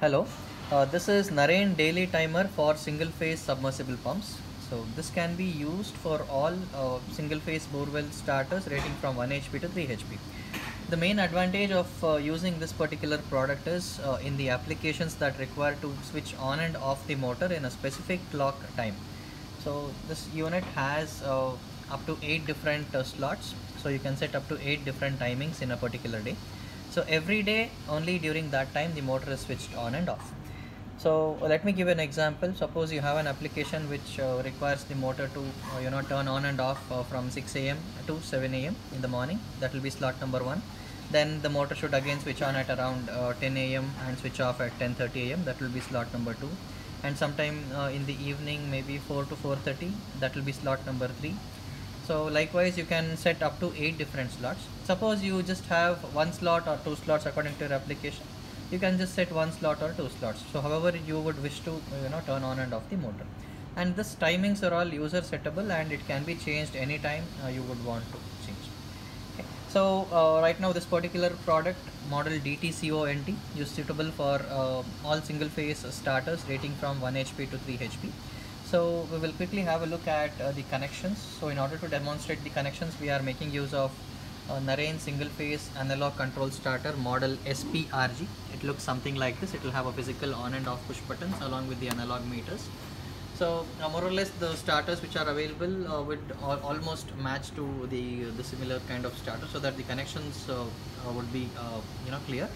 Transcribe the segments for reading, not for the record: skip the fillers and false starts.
Hello, this is Narain daily timer for single phase submersible pumps. So this can be used for all single phase borewell starters rating from 1 HP to 3 HP. The main advantage of using this particular product is in the applications that require to switch on and off the motor in a specific clock time. So this unit has up to 8 different slots, so you can set up to 8 different timings in a particular day. So every day only during that time the motor is switched on and off. So let me give an example. Suppose you have an application which requires the motor to turn on and off from 6 a.m. to 7 a.m. in the morning. That will be slot number 1. Then the motor should again switch on at around 10 a.m. and switch off at 10:30 a.m. That will be slot number 2. And sometime in the evening, maybe 4 to 4:30, that will be slot number 3. So likewise you can set up to 8 different slots. Suppose you just have 1 slot or 2 slots according to your application, you can just set 1 slot or 2 slots. So however you would wish to turn on and off the motor. And this timings are all user settable and it can be changed anytime you would want to change. Okay. So right now this particular product model DTCONT is suitable for all single phase starters rating from 1 HP to 3 HP. So we will quickly have a look at the connections. So in order to demonstrate the connections, we are making use of Narain single phase analog control starter model SPRG. It looks something like this. It will have a physical on and off push buttons along with the analog meters. So more or less the starters which are available would almost match to the similar kind of starter, so that the connections would be clear.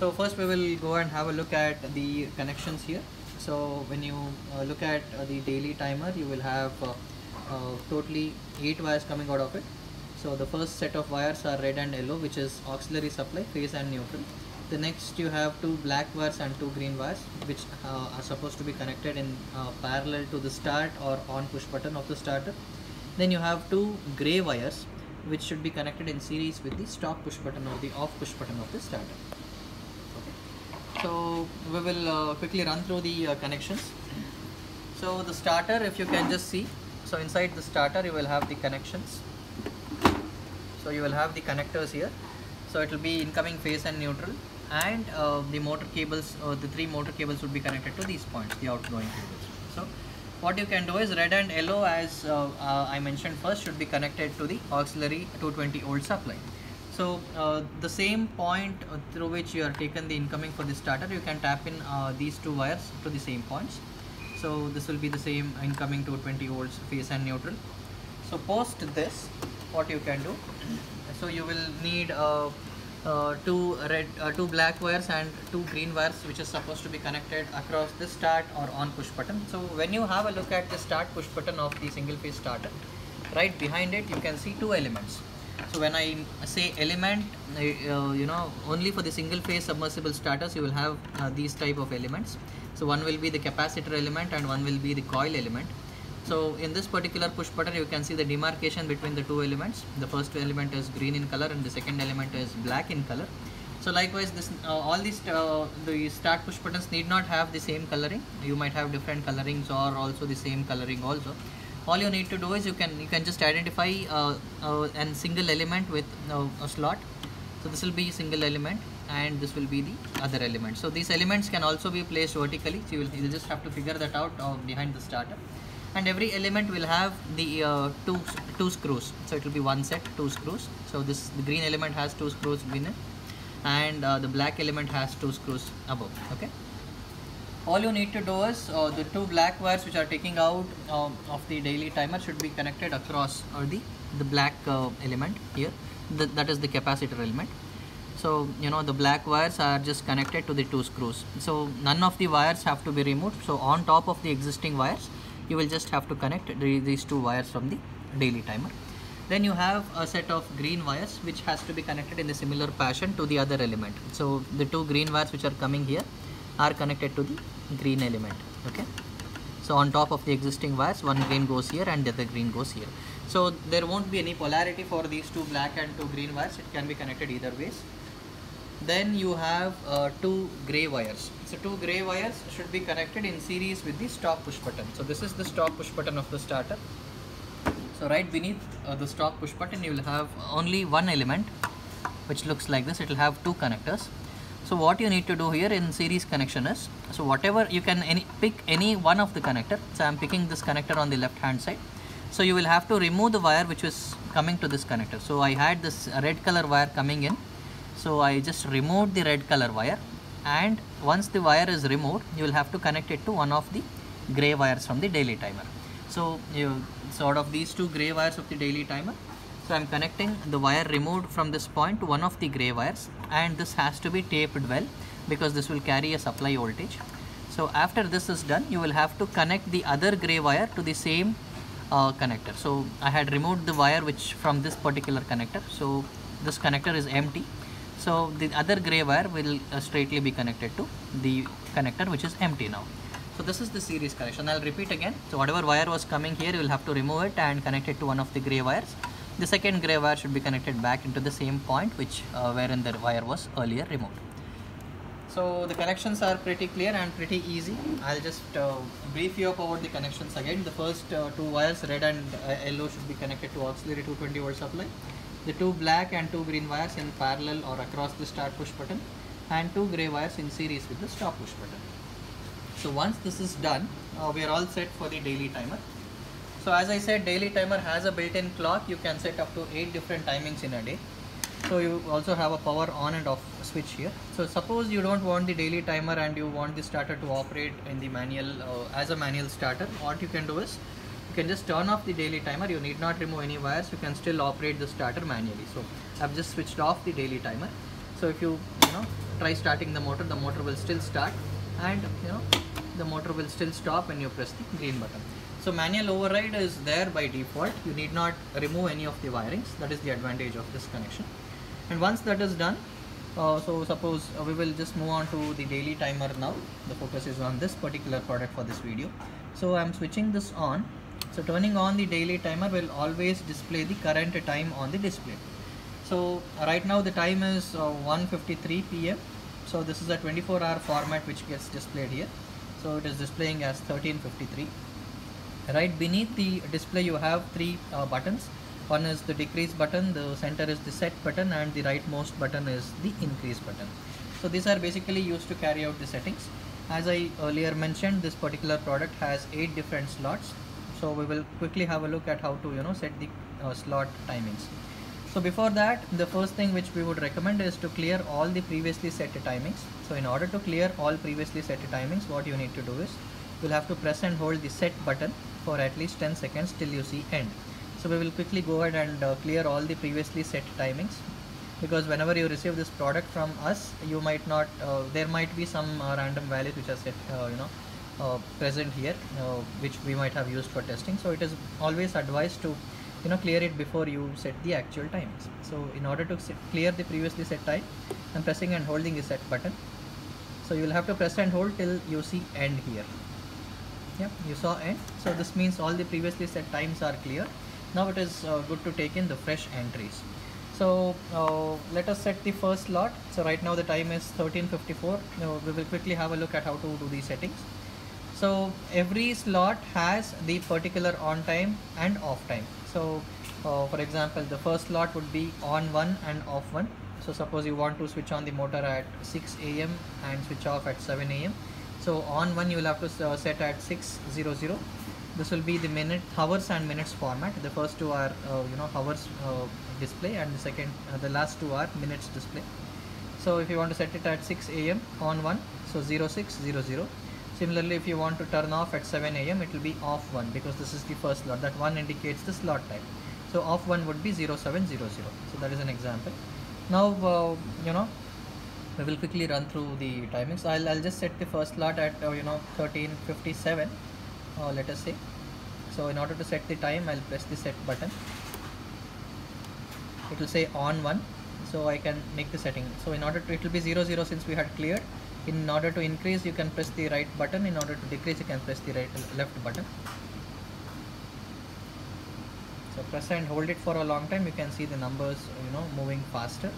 So first we will go and have a look at the connections here. So when you look at the daily timer, you will have totally 8 wires coming out of it. So the first set of wires are red and yellow, which is auxiliary supply, phase and neutral. The next you have 2 black wires and 2 green wires, which are supposed to be connected in parallel to the start or on push button of the starter. Then you have 2 gray wires, which should be connected in series with the stop push button or the off push button of the starter. So we will quickly run through the connections. So the starter, if you can just see, so inside the starter you will have the connections. So you will have the connectors here. So it will be incoming, phase and neutral, and the motor cables, the 3 motor cables would be connected to these points, the outgoing cables. So what you can do is red and yellow, as I mentioned first, should be connected to the auxiliary 220 volt supply. So the same point through which you are taken the incoming for the starter, you can tap in these 2 wires to the same points. So this will be the same incoming 220 volts phase and neutral. So post this, what you can do, so you will need 2 black wires and 2 green wires, which is supposed to be connected across the start or on push button. So when you have a look at the start push button of the single phase starter, right behind it you can see 2 elements. So when I say element, only for the single phase submersible starters you will have these type of elements. So one will be the capacitor element and one will be the coil element. So in this particular push button you can see the demarcation between the 2 elements. The first element is green in color and the second element is black in color. So likewise this all these the start push buttons need not have the same coloring. You might have different colorings or also the same coloring also. All you need to do is you can just identify a single element with a slot. So this will be single element and this will be the other element. So these elements can also be placed vertically. So you'll just have to figure that out behind the starter. And every element will have the two screws. So it will be one set, 2 screws. So the green element has 2 screws in it, and the black element has 2 screws above. Okay. All you need to do is the 2 black wires which are taking out of the daily timer should be connected across the black element here. That is the capacitor element. So the black wires are just connected to the 2 screws. So none of the wires have to be removed. So on top of the existing wires, you will just have to connect these 2 wires from the daily timer. Then you have a set of green wires which has to be connected in the similar fashion to the other element. So the 2 green wires which are coming here are connected to the green element. Okay. So on top of the existing wires, one green goes here and the other green goes here. So there won't be any polarity for these 2 black and 2 green wires. It can be connected either ways. Then you have 2 gray wires. So 2 gray wires should be connected in series with the stop push button. So this is the stop push button of the starter. So right beneath the stop push button you will have only one element which looks like this. It will have 2 connectors. So what you need to do here in series connection is, so whatever you can pick any one of the connector. So I'm picking this connector on the left hand side. So you will have to remove the wire which is coming to this connector. So I had this red color wire coming in. So I just removed the red color wire, and once the wire is removed, you will have to connect it to one of the gray wires from the daily timer. So out of these two gray wires of the daily timer, so I'm connecting the wire removed from this point to one of the gray wires, and this has to be taped well because this will carry a supply voltage. So after this is done, you will have to connect the other gray wire to the same connector. So I had removed the wire which from this particular connector, so this connector is empty. So the other gray wire will straightly be connected to the connector which is empty now. So this is the series connection. I'll repeat again. So whatever wire was coming here, you will have to remove it and connect it to one of the gray wires. The second gray wire should be connected back into the same point which wherein the wire was earlier removed. So the connections are pretty clear and pretty easy. I'll just brief you up about the connections again. The first two wires, red and yellow, should be connected to auxiliary 220 volt supply. The two black and two green wires in parallel or across the start push button, and two gray wires in series with the stop push button. So once this is done, we are all set for the daily timer. So as I said, daily timer has a built-in clock. You can set up to 8 different timings in a day. So you also have a power on and off switch here. So suppose you don't want the daily timer and you want the starter to operate in the manual as a manual starter, what you can do is you can just turn off the daily timer. You need not remove any wires. You can still operate the starter manually. So I've just switched off the daily timer. So if you try starting the motor will still start, and the motor will still stop when you press the green button. So manual override is there by default. You need not remove any of the wirings. That is the advantage of this connection. And once that is done, so suppose we will just move on to the daily timer now. The focus is on this particular product for this video. So I'm switching this on. So turning on the daily timer will always display the current time on the display. So right now the time is 1:53 p.m. So this is a 24-hour format which gets displayed here. So it is displaying as 13:53. Right beneath the display you have three buttons. One is the decrease button, the center is the set button, and the rightmost button is the increase button. So these are basically used to carry out the settings. As I earlier mentioned, this particular product has 8 different slots. So we will quickly have a look at how to set the slot timings. So before that, the first thing which we would recommend is to clear all the previously set timings. So in order to clear all previously set timings, what you need to do is you'll have to press and hold the set button for at least 10 seconds till you see end. So we will quickly go ahead and clear all the previously set timings, because whenever you receive this product from us, you might not there might be some random values which are set present here, which we might have used for testing. So it is always advised to clear it before you set the actual timings. So in order to clear the previously set time, I'm pressing and holding the set button. So you will have to press and hold till you see end here. Yeah, you saw end. So this means all the previously set times are clear. Now it is good to take in the fresh entries. So let us set the first slot. So right now the time is 13:54. We will quickly have a look at how to do these settings. So every slot has the particular on time and off time. So for example, the first slot would be on 1 and off 1. So suppose you want to switch on the motor at 6 a.m. and switch off at 7 a.m. So on 1 you will have to set at 6:00. This will be the hours and minutes format. The first two are hours display, and the last two are minutes display. So if you want to set it at 6 a.m. on 1, so 0600. Similarly, if you want to turn off at 7 a.m., it will be off 1, because this is the first slot. That 1 indicates the slot time. So off 1 would be 0700. So that is an example. Now we will quickly run through the timings. I'll just set the first slot at 13:57. Let us say. So in order to set the time, I'll press the set button. It will say on 1, so I can make the setting. So in order to, it will be 00 since we had cleared. In order to increase, you can press the right button. In order to decrease, you can press the left button. So press and hold it for a long time. You can see the numbers moving faster.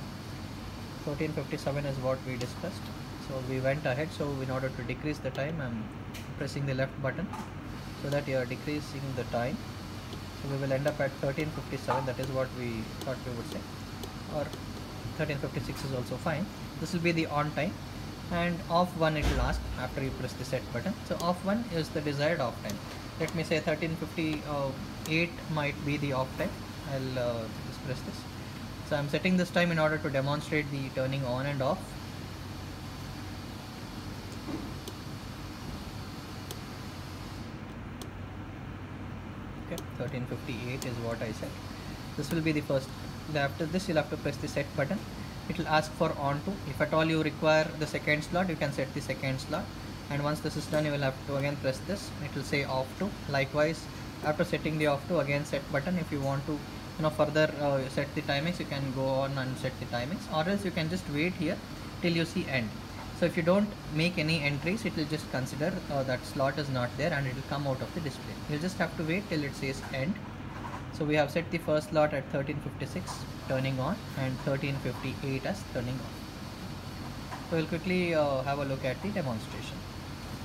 13:57 is what we discussed. So we went ahead. So in order to decrease the time, I'm pressing the left button, so that you are decreasing the time. So we will end up at 13:57. That is what we thought we would say, or 13:56 is also fine. This will be the on time. and off 1 it will ask after you press the set button. So off 1 is the desired off time. Let me say 13:58 might be the off time. I'll just press this. So I'm setting this time in order to demonstrate the turning on and off. Okay, 13:58 is what I said. This will be the first. After this you'll have to press the set button. It will ask for on to. If at all you require the second slot, you can set the second slot, and once this is done you will have to again press this. It will say off to. Likewise, after setting the off to, again set button. If you want to further set the timings, you can go on and set the timings, or else you can just wait here till you see end. So if you don't make any entries, it will just consider that slot is not there and it will come out of the display. You'll just have to wait till it says end. So we have set the first slot at 13:56 turning on and 13:58 as turning off. So we'll quickly have a look at the demonstration.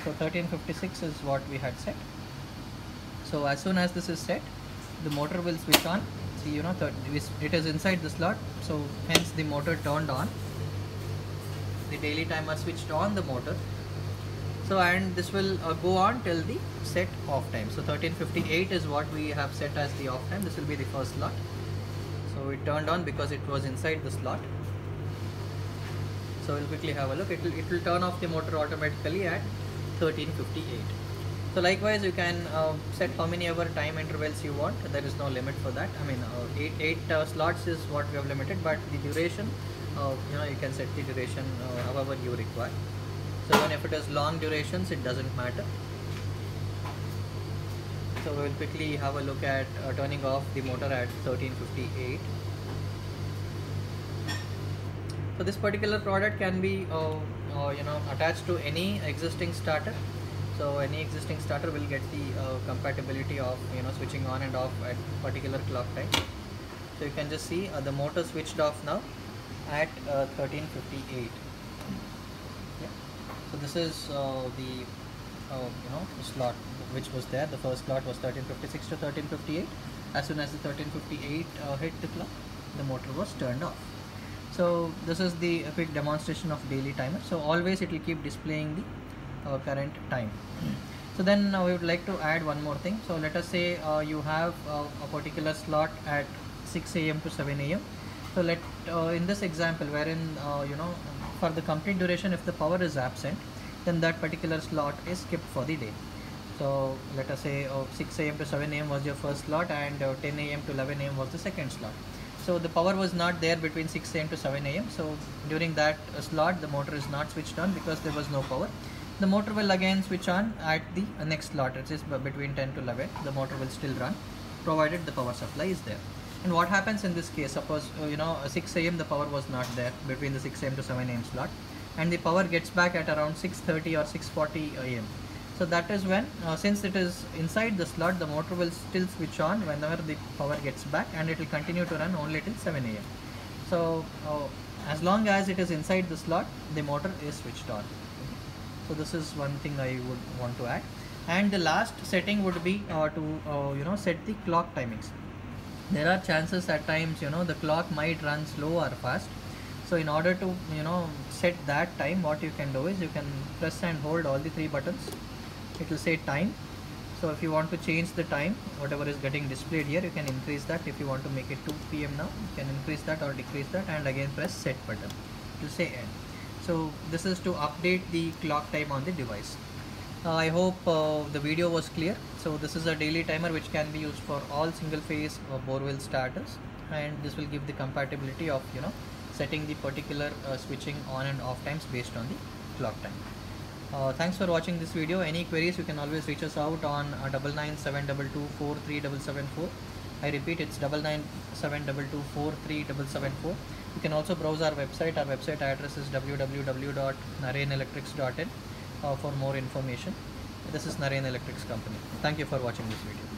So 13:56 is what we had set. So as soon as this is set, the motor will switch on. See, it is inside the slot, so hence the motor turned on. The daily timer switched on the motor. So and this will go on till the set off time. So 13:58 is what we have set as the off time. This will be the first slot. So it turned on because it was inside the slot. So we'll quickly have a look. It will turn off the motor automatically at 13:58. So likewise, you can set how many ever time intervals you want. There is no limit for that. I mean, eight slots is what we have limited, but the duration, you can set the duration however you require. So even if it is long durations, it doesn't matter. So we will quickly have a look at turning off the motor at 13:58. So this particular product can be attached to any existing starter. So any existing starter will get the compatibility of switching on and off at particular clock time. So you can just see the motor switched off now at 13:58. So this is the slot which was there. The first slot was 13:56 to 13:58. As soon as the 13:58 hit the clock, the motor was turned off. So this is the quick demonstration of daily timer. So always it will keep displaying the current time. So then we would like to add one more thing. So let us say you have a particular slot at 6 a.m. to 7 a.m. So in this example, wherein for the complete duration, if the power is absent, then that particular slot is skipped for the day. So let us say 6 a.m. to 7 a.m. was your first slot, and 10 a.m. to 11 a.m. was the second slot. So the power was not there between 6 a.m. to 7 a.m. So during that slot, the motor is not switched on because there was no power. The motor will again switch on at the next slot, which is between 10 to 11. The motor will still run, provided the power supply is there. And what happens in this case? Suppose 6 a.m. the power was not there between the 6 a.m. to 7 a.m. slot, and the power gets back at around 6:30 or 6:40 a.m. So that is when, since it is inside the slot, the motor will still switch on whenever the power gets back, and it will continue to run only till 7 a.m. So as long as it is inside the slot, the motor is switched on. So this is one thing I would want to add. And the last setting would be to set the clock timings. There are chances at times the clock might run slow or fast. So in order to set that time, what you can do is you can press and hold all the three buttons. It will say time. So if you want to change the time, whatever is getting displayed here, you can increase that. If you want to make it 2 p.m. now, you can increase that or decrease that, and again press set button. It will say end. So this is to update the clock time on the device. I hope the video was clear. So this is a daily timer which can be used for all single phase borewell starters, and this will give the compatibility of setting the particular switching on and off times based on the clock time. Thanks for watching this video. Any queries, you can always reach us out on 9972243774. I repeat, it's 9972243774. You can also browse our website. Our website address is www.narayanelectrics.in for more information. This is Narayan Electrics Company. Thank you for watching this video.